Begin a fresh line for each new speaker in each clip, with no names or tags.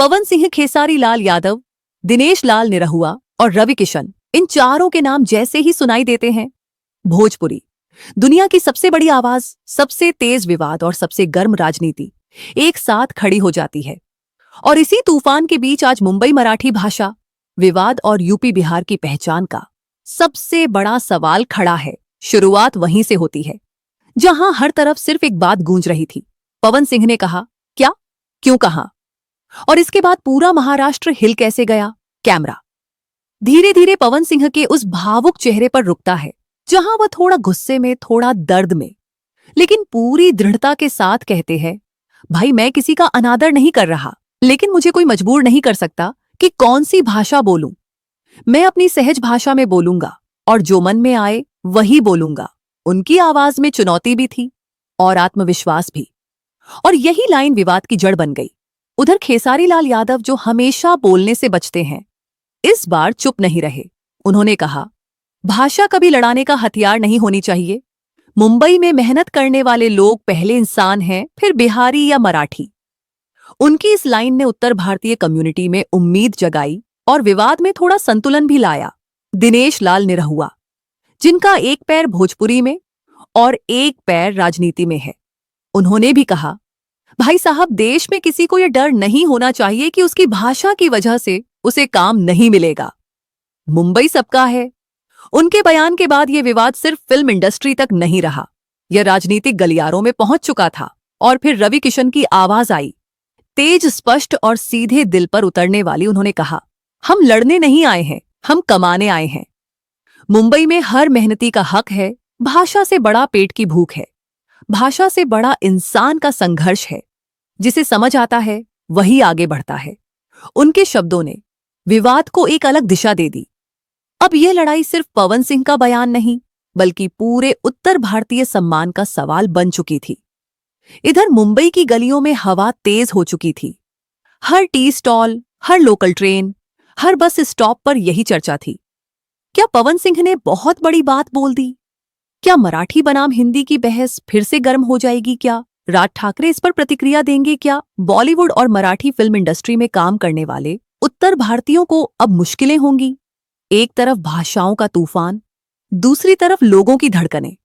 पवन सिंह, खेसारी लाल यादव, दिनेश लाल निरहुआ और रवि किशन, इन चारों के नाम जैसे ही सुनाई देते हैं, भोजपुरी दुनिया की सबसे बड़ी आवाज, सबसे तेज विवाद और सबसे गर्म राजनीति एक साथ खड़ी हो जाती है। और इसी तूफान के बीच आज मुंबई मराठी भाषा विवाद और यूपी बिहार की पहचान का सबसे बड़ा सवाल खड़ा है। शुरुआत वहीं से होती है जहां हर तरफ सिर्फ एक बात गूंज रही थी, पवन सिंह ने कहा क्या, क्यों कहा, और इसके बाद पूरा महाराष्ट्र हिल कैसे गया। कैमरा धीरे धीरे पवन सिंह के उस भावुक चेहरे पर रुकता है जहां वह थोड़ा गुस्से में, थोड़ा दर्द में, लेकिन पूरी दृढ़ता के साथ कहते हैं, भाई मैं किसी का अनादर नहीं कर रहा, लेकिन मुझे कोई मजबूर नहीं कर सकता कि कौन सी भाषा बोलूं। मैं अपनी सहज भाषा में बोलूंगा और जो मन में आए वही बोलूंगा। उनकी आवाज में चुनौती भी थी और आत्मविश्वास भी, और यही लाइन विवाद की जड़ बन गई। उधर खेसारी लाल यादव, जो हमेशा बोलने से बचते हैं, इस बार चुप नहीं रहे। उन्होंने कहा, भाषा कभी लड़ाने का हथियार नहीं होनी चाहिए। मुंबई में मेहनत करने वाले लोग पहले इंसान हैं, फिर बिहारी या मराठी। उनकी इस लाइन ने उत्तर भारतीय कम्युनिटी में उम्मीद जगाई और विवाद में थोड़ा संतुलन भी लाया। दिनेश लाल निरहुआ, जिनका एक पैर भोजपुरी में और एक पैर राजनीति में है, उन्होंने भी कहा, भाई साहब देश में किसी को यह डर नहीं होना चाहिए कि उसकी भाषा की वजह से उसे काम नहीं मिलेगा। मुंबई सबका है। उनके बयान के बाद यह विवाद सिर्फ फिल्म इंडस्ट्री तक नहीं रहा, यह राजनीतिक गलियारों में पहुंच चुका था। और फिर रवि किशन की आवाज आई, तेज, स्पष्ट और सीधे दिल पर उतरने वाली। उन्होंने कहा, हम लड़ने नहीं आए हैं, हम कमाने आए हैं। मुंबई में हर मेहनती का हक है। भाषा से बड़ा पेट की भूख है, भाषा से बड़ा इंसान का संघर्ष है। जिसे समझ आता है वही आगे बढ़ता है। उनके शब्दों ने विवाद को एक अलग दिशा दे दी। अब यह लड़ाई सिर्फ पवन सिंह का बयान नहीं, बल्कि पूरे उत्तर भारतीय सम्मान का सवाल बन चुकी थी। इधर मुंबई की गलियों में हवा तेज हो चुकी थी। हर टी स्टॉल, हर लोकल ट्रेन, हर बस स्टॉप पर यही चर्चा थी। क्या पवन सिंह ने बहुत बड़ी बात बोल दी? क्या मराठी बनाम हिंदी की बहस फिर से गर्म हो जाएगी? क्या राज ठाकरे इस पर प्रतिक्रिया देंगे? क्या बॉलीवुड और मराठी फिल्म इंडस्ट्री में काम करने वाले उत्तर भारतीयों को अब मुश्किलें होंगी? एक तरफ भाषाओं का तूफान, दूसरी तरफ लोगों की धड़कनें।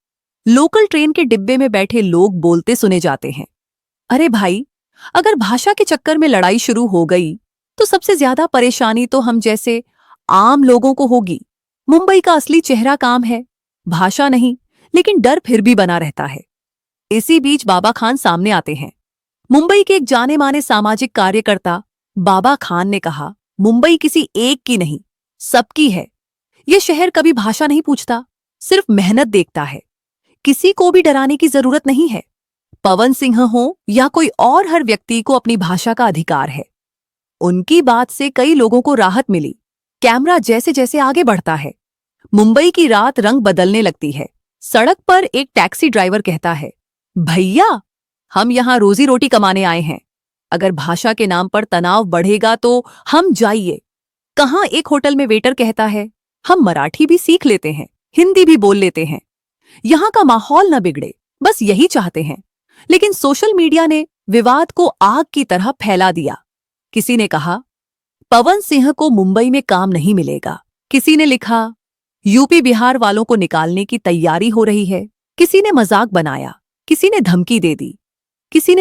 लोकल ट्रेन के डिब्बे में बैठे लोग बोलते सुने जाते हैं, अरे भाई, अगर भाषा के चक्कर में लड़ाई शुरू हो गई तो सबसे ज्यादा परेशानी तो हम जैसे आम लोगों को होगी। मुंबई का असली चेहरा काम है, भाषा नहीं, लेकिन डर फिर भी बना रहता है। इसी बीच बाबा खान सामने आते हैं। मुंबई के एक जाने माने सामाजिक कार्यकर्ता बाबा खान ने कहा, मुंबई किसी एक की नहीं, सबकी है। यह शहर कभी भाषा नहीं पूछता, सिर्फ मेहनत देखता है। किसी को भी डराने की जरूरत नहीं है। पवन सिंह हो या कोई और, हर व्यक्ति को अपनी भाषा का अधिकार है। उनकी बात से कई लोगों को राहत मिली। कैमरा जैसे जैसे आगे बढ़ता है, मुंबई की रात रंग बदलने लगती है। सड़क पर एक टैक्सी ड्राइवर कहता है, भैया, हम यहां रोजी रोटी कमाने आए हैं। अगर भाषा के नाम पर तनाव बढ़ेगा तो हम जाइए। कहां एक होटल में वेटर कहता है, हम मराठी भी सीख लेते हैं, हिंदी भी बोल लेते हैं, यहां का माहौल न बिगड़े, बस यही चाहते हैं। लेकिन सोशल मीडिया ने विवाद को आग की तरह फैला दिया। किसी ने कहा, पवन सिंह को मुंबई में काम नहीं मिलेगा। किसी ने लिखा, यूपी बिहार वालों को निकालने की तैयारी हो रही है। किसी ने मजाक बनाया, किसी ने धमकी दे दी, किसी ने